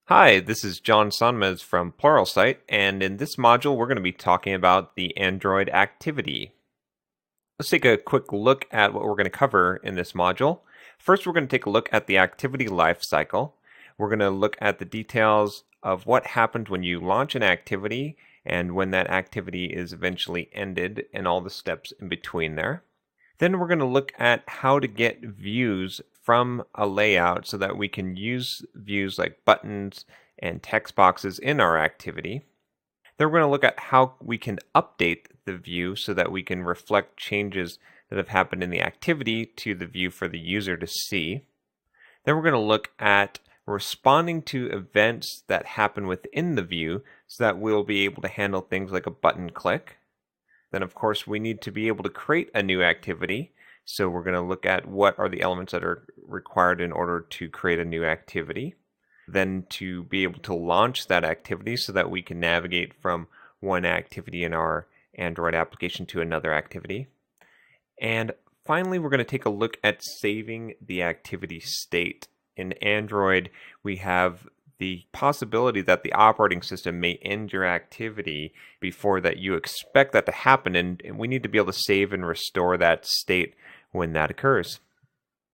Hi, this is John Sonmez from Pluralsight, and in this module, we're going to be talking about the Android activity. Let's take a quick look at what we're going to cover in this module. First, we're going to take a look at the activity lifecycle. We're going to look at the details of what happened when you launch an activity and when that activity is eventually ended and all the steps in between there. Then we're going to look at how to get views from a layout so that we can use views like buttons and text boxes in our activity. Then we're going to look at how we can update the view so that we can reflect changes that have happened in the activity to the view for the user to see. Then we're going to look at responding to events that happen within the view so that we'll be able to handle things like a button click. Then, of course, we need to be able to create a new activity. So we're going to look at what are the elements that are required in order to create a new activity. Then to be able to launch that activity so that we can navigate from one activity in our Android application to another activity. And finally, we're going to take a look at saving the activity state. In Android, we have the possibility that the operating system may end your activity before that you expect that to happen, and we need to be able to save and restore that state when that occurs.